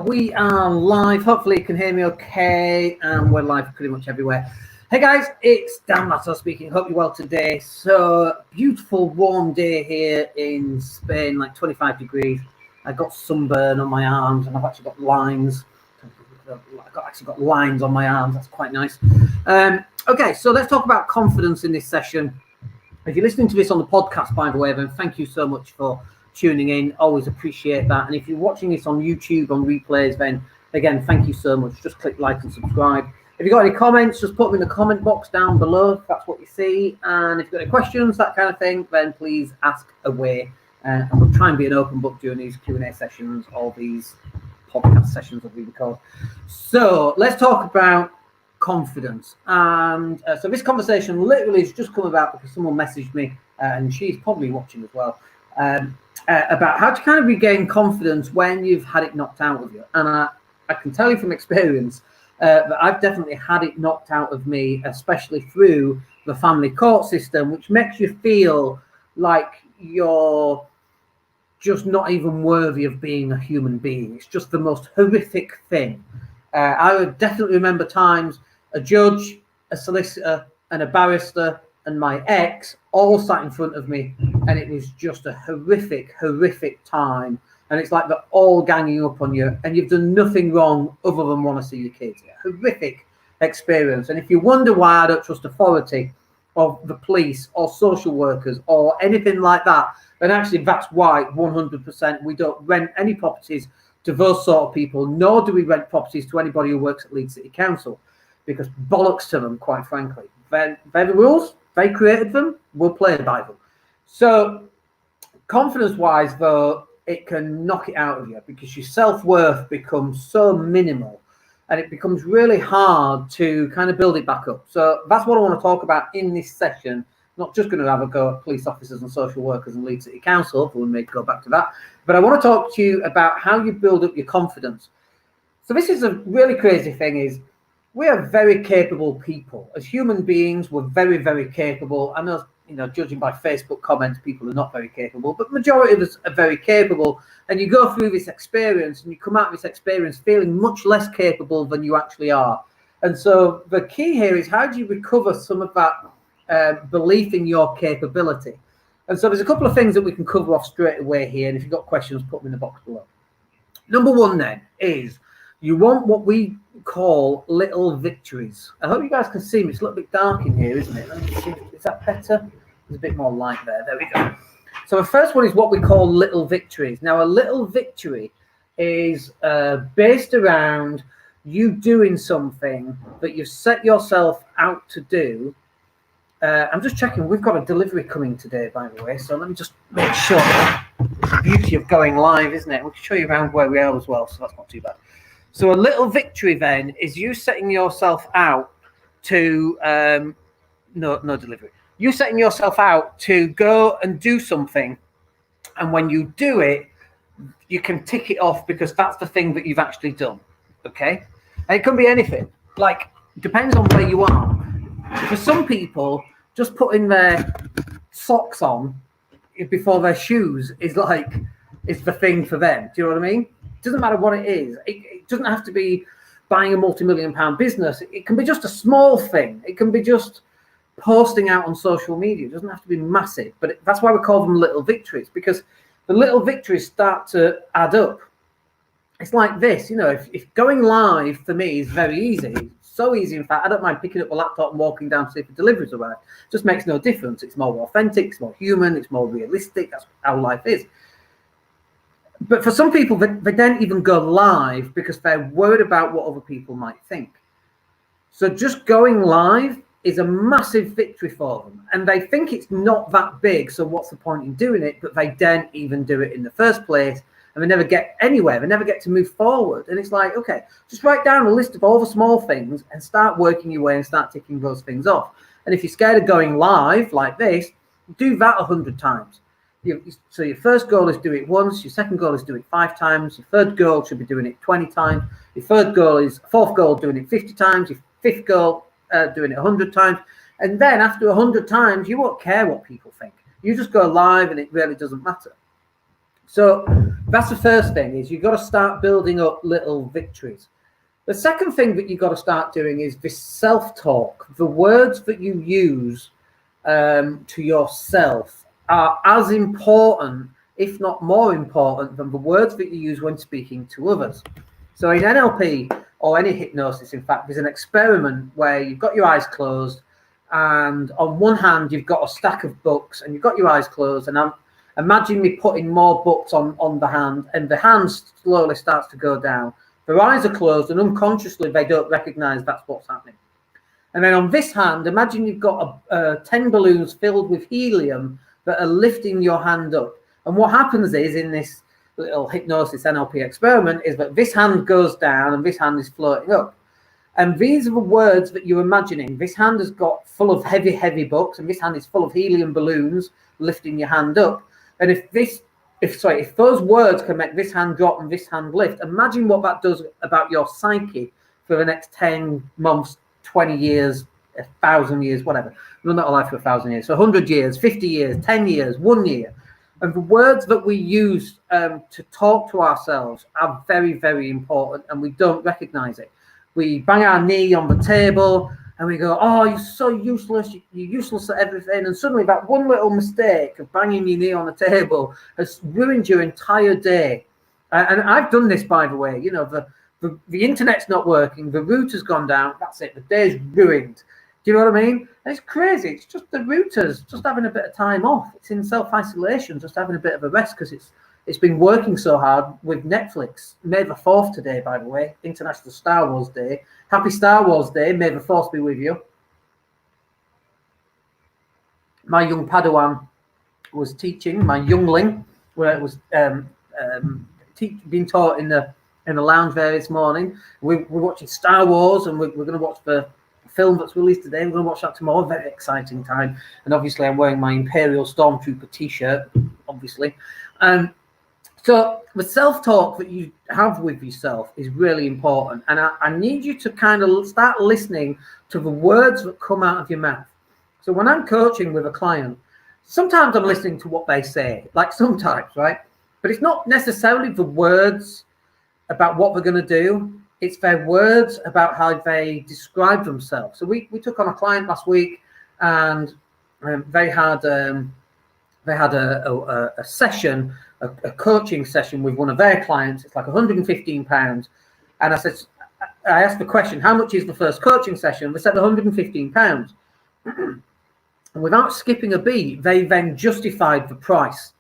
We are live. Hopefully you can hear me okay. We're live pretty much everywhere. Hey guys, it's Dan Lasso speaking. Hope you're well today. So beautiful warm day here in Spain, like 25 degrees. I got sunburn on my arms and I've actually got lines. I've got lines on my arms. That's quite nice. Okay, so let's talk about confidence in this session. If you're listening to this on the podcast, by the way, then thank you so much for tuning in. Always appreciate that. And if you're watching this on YouTube on replays, then again, thank you so much. Just click like and subscribe. If you've got any comments, just put them in the comment box down below if that's what you see. And if you've got any questions, that kind of thing, then please ask away. And we'll try and be an open book during these Q&A sessions or these podcast sessions that we record. So let's talk about confidence. And so this conversation literally has just come about because someone messaged me, and she's probably watching as well, about how to kind of regain confidence when you've had it knocked out of you. And I can tell you from experience that I've definitely had it knocked out of me, especially through the family court system, which makes you feel like you're just not even worthy of being a human being. It's just the most horrific thing. I would definitely remember times a judge, a solicitor, and a barrister, and my ex all sat in front of me, and it was just a horrific time. And it's like they're all ganging up on you, and you've done nothing wrong other than want to see your kids. Horrific experience. And if you wonder why I don't trust authority or the police or social workers or anything like that, then actually that's why 100% we don't rent any properties to those sort of people, nor do we rent properties to anybody who works at Leeds City Council, because bollocks to them, quite frankly. They're the rules, they created them, we'll play by them. So confidence-wise, though, it can knock it out of you because your self-worth becomes so minimal and it becomes really hard to kind of build it back up. So that's what I want to talk about in this session. Not just going to have a go at police officers and social workers and Leeds City Council, we may go back to that, but I want to talk to you about how you build up your confidence. So this is a really crazy thing is, we are very capable people. As human beings, we're very capable. I know, judging by Facebook comments, people are not very capable, but the majority of us are very capable. And you go through this experience and you come out of this experience feeling much less capable than you actually are. And so the key here is, how do you recover some of that belief in your capability? And so there's a couple of things that we can cover off straight away here. And if you've got questions, put them in the box below. Number one then is, you want what we call little victories. I hope you guys can see me. It's a little bit dark in here, isn't it? Let me see. Is that better? There's a bit more light there. There we go. So the first one is what we call little victories. Now, a little victory is based around you doing something that you've set yourself out to do. I'm just checking. We've got a delivery coming today, by the way. So let me just make sure. The beauty of going live, isn't it? We can show you around where we are as well, so that's not too bad. So a little victory then is you setting yourself out to no delivery. You setting yourself out to go and do something, and when you do it, you can tick it off because that's the thing that you've actually done. Okay, and it can be anything. Like, depends on where you are. For some people, just putting their socks on before their shoes is the thing for them. Do you know what I mean? It doesn't matter what it is. It doesn't have to be buying a multi-million-pound business. It can be just a small thing. It can be just posting out on social media. It doesn't have to be massive, but that's why we call them little victories, because the little victories start to add up. It's like this, if going live for me is very easy, it's so easy. In fact, I don't mind picking up a laptop and walking down to see if the delivery's arrived. It just makes no difference. It's more authentic, it's more human, it's more realistic. That's how life is. But for some people, they don't even go live because they're worried about what other people might think. So just going live is a massive victory for them. And they think it's not that big, so what's the point in doing it? But they don't even do it in the first place, and they never get anywhere. They never get to move forward. And it's like, okay, just write down a list of all the small things and start working your way and start ticking those things off. And if you're scared of going live like this, do that 100 times. So your first goal is do it once, your second goal is do it 5 times, your third goal should be doing it 20 times, your fourth goal doing it 50 times, your fifth goal doing it 100 times, and then after 100 times you won't care what people think. You just go live and it really doesn't matter. So that's the first thing, is you've got to start building up little victories. The second thing that you've got to start doing is this self-talk. The words that you use to yourself are as important, if not more important, than the words that you use when speaking to others. So in NLP, or any hypnosis, in fact, there's an experiment where you've got your eyes closed, and on one hand you've got a stack of books, and you've got your eyes closed, and imagine me putting more books on the hand, and the hand slowly starts to go down. Their eyes are closed, and unconsciously they don't recognize that's what's happening. And then on this hand, imagine you've got 10 balloons filled with helium that are lifting your hand up. And what happens is, in this little hypnosis NLP experiment, is that this hand goes down and this hand is floating up. And these are the words that you're imagining. This hand has got full of heavy, heavy books, and this hand is full of helium balloons lifting your hand up. And if those words can make this hand drop and this hand lift, imagine what that does about your psyche for the next 10 months, 20 years, 1,000 years, whatever. We're not alive for 1,000 years. So 100 years, 50 years, 10 years, 1 year. And the words that we use to talk to ourselves are very, very important, and we don't recognize it. We bang our knee on the table and we go, oh, you're so useless, you're useless at everything. And suddenly that one little mistake of banging your knee on the table has ruined your entire day. And I've done this, by the way. You know, the internet's not working, the router's gone down, that's it, the day's ruined. Do you know what I mean? And it's crazy. It's just the router's just having a bit of time off. It's in self-isolation, just having a bit of a rest, because it's been working so hard with Netflix. May the 4th today, by the way, International Star Wars Day. Happy Star Wars Day. May the Force be with you. My young Padawan was teaching, my youngling, where it was being taught in the lounge there this morning. We're watching Star Wars, and we're going to watch the film that's released today. We're going to watch that tomorrow. Very exciting time. And obviously I'm wearing my Imperial Stormtrooper t-shirt, obviously. So the self-talk that you have with yourself is really important. And I need you to kind of start listening to the words that come out of your mouth. So when I'm coaching with a client, sometimes I'm listening to what they say, like sometimes, right? But it's not necessarily the words about what we're going to do. It's their words about how they describe themselves. So we took on a client last week, and they had a session, a coaching session with one of their clients. It's like £115. And I asked the question, how much is the first coaching session? They said £115. And without skipping a beat, they then justified the price.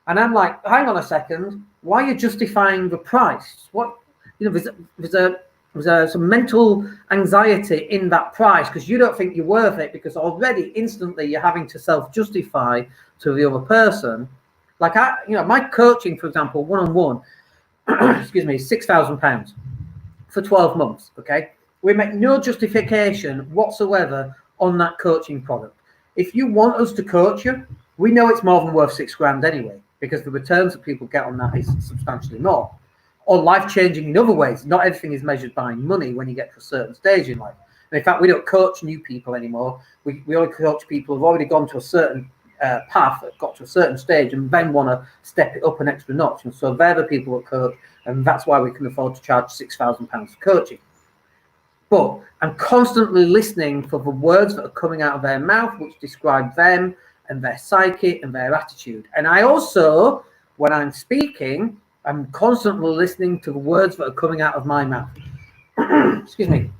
And I'm like, hang on a second, why are you justifying the price? What, you know, there's some mental anxiety in that price, because you don't think you're worth it, because already instantly you're having to self-justify to the other person. Like my coaching, for example, one-on-one, excuse me, £6,000 for 12 months. Okay, we make no justification whatsoever on that coaching product. If you want us to coach you, we know it's more than worth $6,000 anyway, because the returns that people get on that is substantially more. Or life-changing in other ways. Not everything is measured by money when you get to a certain stage in life. And in fact, we don't coach new people anymore. We only coach people who've already gone to a certain path, that got to a certain stage, and then want to step it up an extra notch. And so they're the people that coach, and that's why we can afford to charge £6,000 for coaching. But I'm constantly listening for the words that are coming out of their mouth, which describe them and their psyche and their attitude. And I also, when I'm speaking, I'm constantly listening to the words that are coming out of my mouth. Excuse me.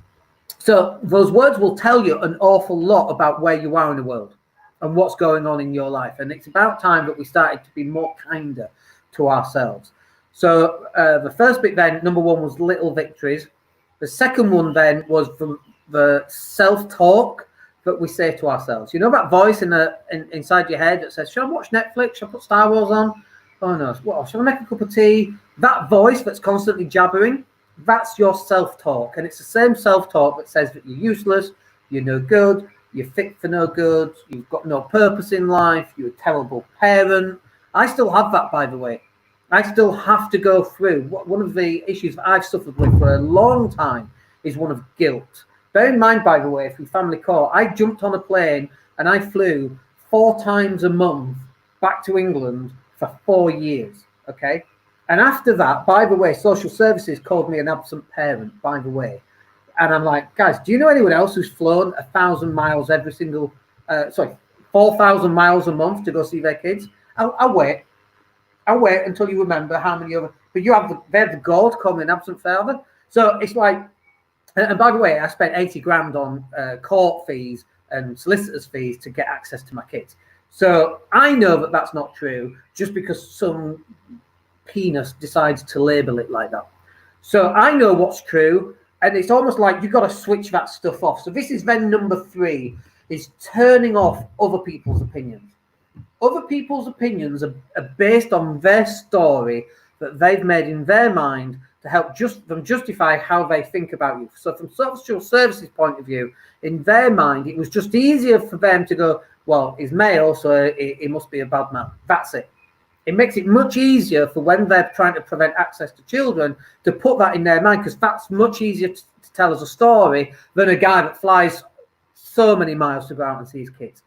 So those words will tell you an awful lot about where you are in the world and what's going on in your life. And it's about time that we started to be more kinder to ourselves. So the first bit then, number one, was little victories. The second one then was the self-talk that we say to ourselves. You know that voice inside your head that says, should I watch Netflix? Should I put Star Wars on? Oh no, what, should I make a cup of tea? That voice that's constantly jabbering, that's your self-talk. And it's the same self-talk that says that you're useless, you're no good, you're fit for no good, you've got no purpose in life, you're a terrible parent. I still have that, by the way. I still have to go through. One of the issues that I've suffered with for a long time is one of guilt. Bear in mind, by the way, through family court, I jumped on a plane and I flew 4 times a month back to England for 4 years, okay? And after that, by the way, social services called me an absent parent, by the way. And I'm like, guys, do you know anyone else who's flown 1,000 miles every single, 4,000 miles a month to go see their kids? I'll wait. I'll wait until you remember how many other, but they have the goal to call me an absent father. So it's like, and by the way, I spent 80 grand on court fees and solicitors fees to get access to my kids. So I know that that's not true just because some penis decides to label it like that. So I know what's true, and it's almost like you've got to switch that stuff off. So this is then number 3, is turning off other people's opinions. Other people's opinions are based on their story that they've made in their mind to help them justify how they think about you. So from social services point of view, in their mind, it was just easier for them to go, well, he's male, so he must be a bad man. That's it. It makes it much easier for when they're trying to prevent access to children to put that in their mind, because that's much easier to tell as a story than a guy that flies so many miles to go out and see his kids.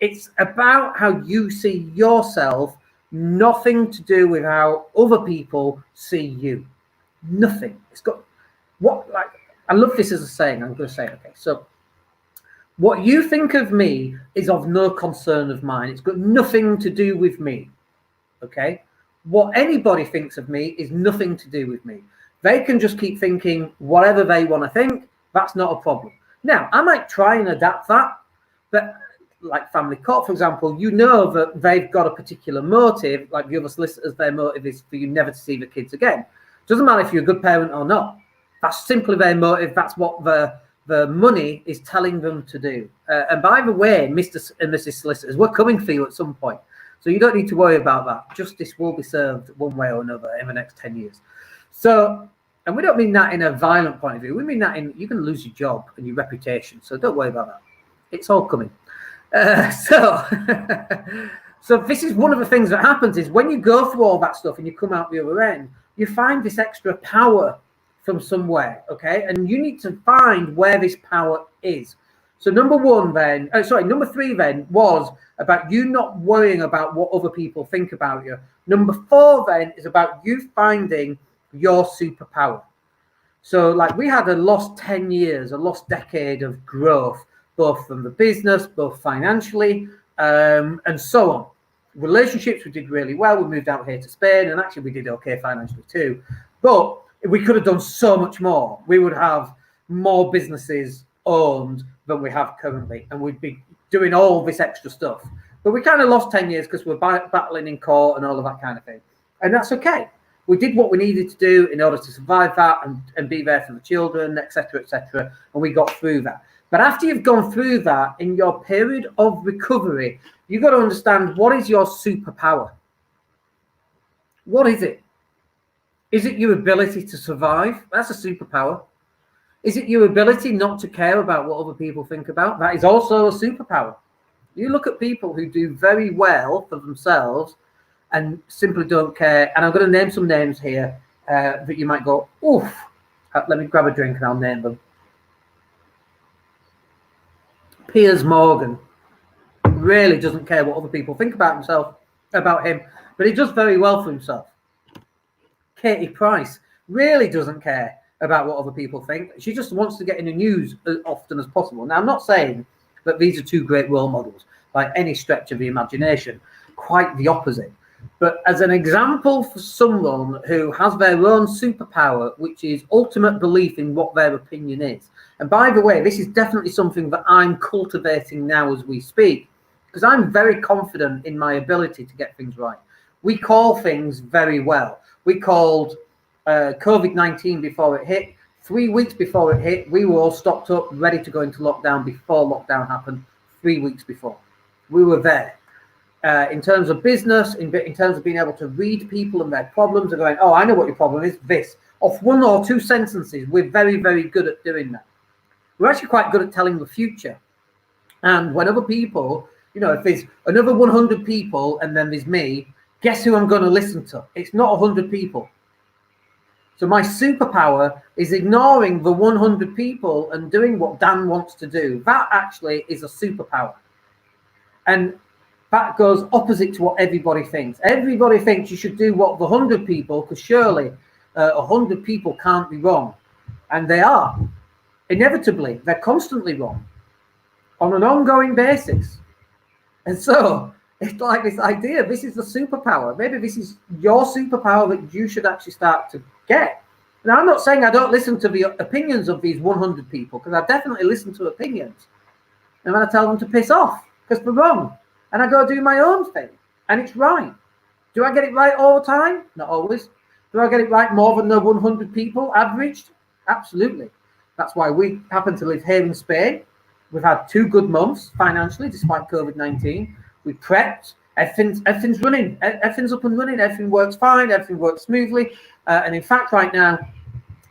It's about how you see yourself, nothing to do with how other people see you. Nothing. It's got I love this as a saying. I'm going to say it. Okay. So what you think of me is of no concern of mine. It's got nothing to do with me. Okay. What anybody thinks of me is nothing to do with me. They can just keep thinking whatever they want to think. That's not a problem. Now, I might try and adapt that, but like family court, for example, you know that they've got a particular motive, like the other solicitors, their motive is for you never to see the kids again. Doesn't matter if you're a good parent or not. That's simply their motive. That's what the money is telling them to do. And by the way, Mr. and Mrs. Solicitors, we're coming for you at some point. So you don't need to worry about that. Justice will be served one way or another in the next 10 years. So, and we don't mean that in a violent point of view. We mean that in, you're going to lose your job and your reputation. So don't worry about that. It's all coming. So this is one of the things that happens is when you go through all that stuff and you come out the other end, you find this extra power from somewhere, okay? And you need to find where this power is. So number 3 then was about you not worrying about what other people think about you. Number 4 then is about you finding your superpower. So like we had a lost 10 years, a lost decade of growth, both from the business, both financially, and so on. Relationships, we did really well. We moved out here to Spain, and actually we did okay financially too. But we could have done so much more. We would have more businesses owned than we have currently, and we'd be doing all this extra stuff. But we kind of lost 10 years because we're battling in court and all of that kind of thing. And that's okay. We did what we needed to do in order to survive that and be there for the children, etc., etc. And we got through that. But after you've gone through that, in your period of recovery, you've got to understand, what is your superpower? What is it? Is it your ability to survive? That's a superpower. Is it your ability not to care about what other people think about? That is also a superpower. You look at people who do very well for themselves and simply don't care. And I'm going to name some names here that you might go, oof. Let me grab a drink and I'll name them. Piers Morgan really doesn't care what other people think about him, but he does very well for himself. Katie Price really doesn't care about what other people think. She just wants to get in the news as often as possible. Now, I'm not saying that these are two great role models by any stretch of the imagination. Quite the opposite. But as an example for someone who has their own superpower, which is ultimate belief in what their opinion is. And by the way, this is definitely something that I'm cultivating now as we speak, because I'm very confident in my ability to get things right. We call things very well. We called COVID-19 before it hit. 3 weeks before it hit, we were all stocked up, ready to go into lockdown before lockdown happened. 3 weeks before. We were there. In terms of business, in terms of being able to read people and their problems and going, oh, I know what your problem is, this. Off 1 or 2 sentences, we're very, very good at doing that. We're actually quite good at telling the future. And when other people, if there's another 100 people and then there's me, guess who I'm going to listen to? It's not 100 people. So my superpower is ignoring the 100 people and doing what Dan wants to do. That actually is a superpower. And that goes opposite to what everybody thinks. Everybody thinks you should do what the 100 people, because surely 100 people can't be wrong. And they are. Inevitably, they're constantly wrong on an ongoing basis. And so it's like this idea, this is the superpower. Maybe this is your superpower that you should actually start to get. Now, I'm not saying I don't listen to the opinions of these 100 people, because I definitely listen to opinions. And then I tell them to piss off because they're wrong. And I go do my own thing. And it's right. Do I get it right all the time? Not always. Do I get it right more than the 100 people averaged? Absolutely. That's why we happen to live here in Spain. We've had 2 good months financially, despite COVID-19. We prepped. Everything's running. Everything's up and running. Everything works fine. Everything works smoothly. And in fact, right now,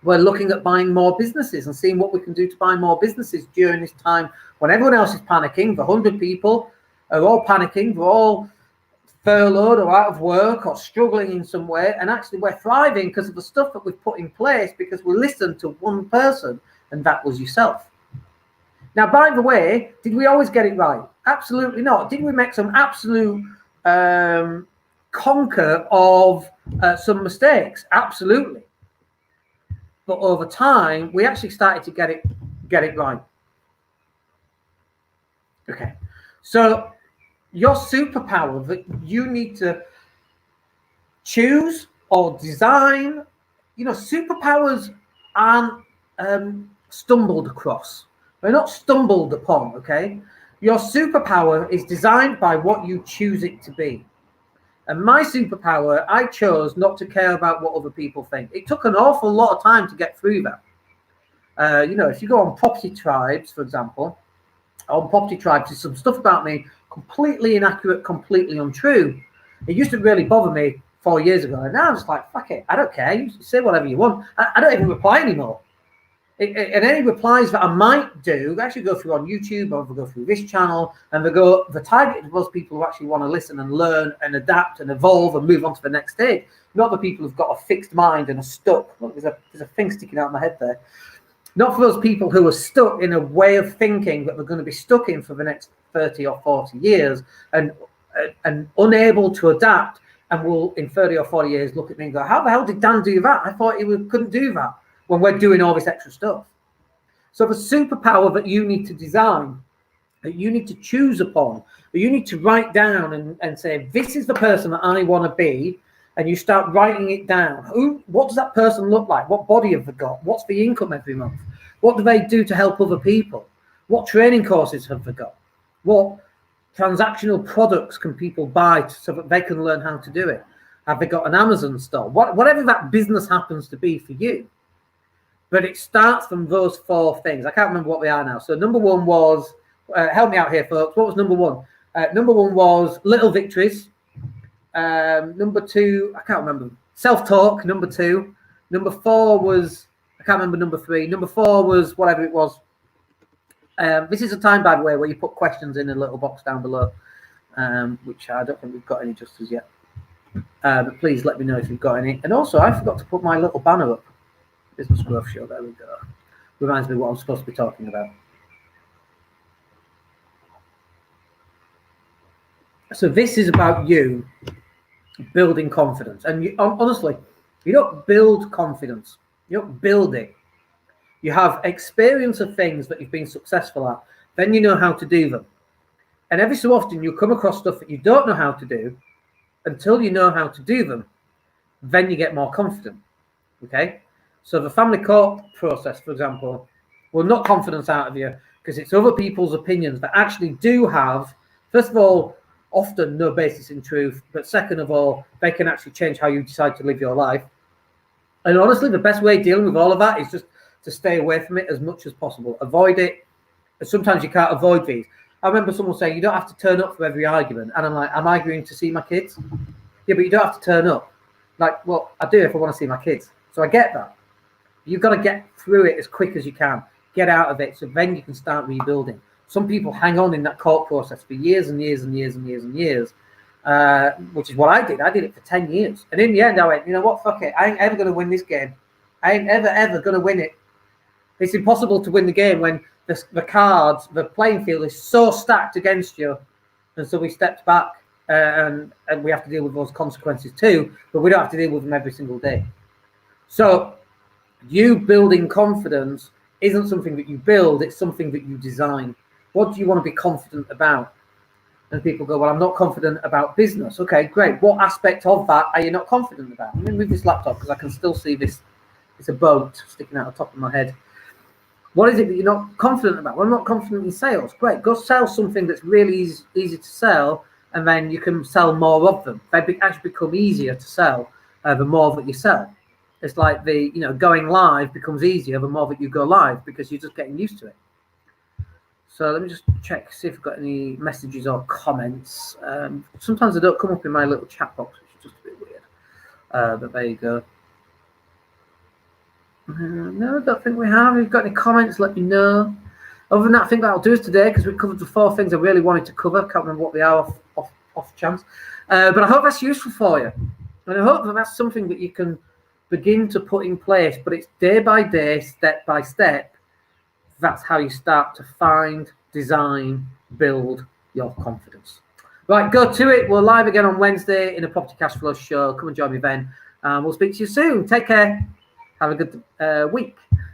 we're looking at buying more businesses and seeing what we can do to buy more businesses during this time when everyone else is panicking. The 100 people are all panicking. They're all furloughed or out of work or struggling in some way. And actually, we're thriving because of the stuff that we've put in place, because we listened to one person, and that was yourself. Now, by the way, did we always get it right? Absolutely not. Did we make some absolute conquer of some mistakes? Absolutely. But over time, we actually started to get it right. Okay. So your superpower that you need to choose or design, superpowers aren't stumbled across. They're not stumbled upon, okay? Your superpower is designed by what you choose it to be. And my superpower, I chose not to care about what other people think. It took an awful lot of time to get through that. If you go on Property Tribes, for example, on Property Tribes, there's some stuff about me completely inaccurate, completely untrue. It used to really bother me 4 years ago. And now I'm just like, fuck it, I don't care. You say whatever you want. I don't even reply anymore. And any replies that I might do actually go through on YouTube, or they go through this channel, and they're targeted to those people who actually want to listen and learn and adapt and evolve and move on to the next stage. Not the people who've got a fixed mind and are stuck. Look, there's a thing sticking out of my head there. Not for those people who are stuck in a way of thinking that they're going to be stuck in for the next 30 or 40 years and unable to adapt, and will in 30 or 40 years look at me and go, how the hell did Dan do that? I thought he couldn't do that, when we're doing all this extra stuff. So the superpower that you need to design, that you need to choose upon, that you need to write down and say, this is the person that I want to be, and you start writing it down. What does that person look like? What body have they got? What's the income every month? What do they do to help other people? What training courses have they got? What transactional products can people buy so that they can learn how to do it? Have they got an Amazon store? Whatever that business happens to be for you. But it starts from those 4 things. I can't remember what they are now. So number 1 was, help me out here, folks. What was number 1? Number 1 was little victories. Number 2, I can't remember. Self-talk, number 2. Number 4 was, I can't remember number 3. Number 4 was whatever it was. This is a time, by the way, where you put questions in a little box down below, which I don't think we've got any just as yet. But please let me know if you've got any. And also, I forgot to put my little banner up. Business Growth Show, there we go. Reminds me what I'm supposed to be talking about. So this is about you building confidence. And honestly, you don't build confidence. You don't build it. You have experience of things that you've been successful at. Then you know how to do them. And every so often you come across stuff that you don't know how to do until you know how to do them. Then you get more confident. Okay? So the family court process, for example, will knock confidence out of you because it's other people's opinions that actually do have, first of all, often no basis in truth, but second of all, they can actually change how you decide to live your life. And honestly, the best way of dealing with all of that is just to stay away from it as much as possible. Avoid it. And sometimes you can't avoid these. I remember someone saying, you don't have to turn up for every argument. And I'm like, am I going to see my kids? Yeah, but you don't have to turn up. Like, well, I do if I want to see my kids. So I get that. You've got to get through it as quick as you can. Get out of it so then you can start rebuilding. Some people hang on in that court process for years and years and years and years and years, which is what I did. I did it for 10 years. And in the end, I went, you know what, fuck it. I ain't ever going to win this game. I ain't ever going to win it. It's impossible to win the game when the cards, the playing field is so stacked against you And so we stepped back, and we have to deal with those consequences too, but we don't have to deal with them every single day. So you building confidence isn't something that you build, it's something that you design. What do you want to be confident about? And people go, well, I'm not confident about business. Okay, great. What aspect of that are you not confident about? Let me move this laptop because I can still see this. It's a boat sticking out the top of my head. What is it that you're not confident about? Well, I'm not confident in sales. Great. Go sell something that's really easy to sell, and then you can sell more of them. They actually become easier to sell the more that you sell. It's like going live becomes easier the more that you go live because you're just getting used to it. So let me just check, see if I've got any messages or comments. Sometimes they don't come up in my little chat box, which is just a bit weird. But there you go. No, I don't think we have. If you've got any comments, let me know. Other than that, I think that'll do us today because we covered the 4 things I really wanted to cover. Can't remember what they are off chance. But I hope that's useful for you. And I hope that that's something that you can begin to put in place. But it's day by day, step by step. That's how you start to find, design, build your confidence. Right, go to it. We're live again on Wednesday in a Property Cash Flow show. Come and join me then. We'll speak to you soon. Take care. Have a good week.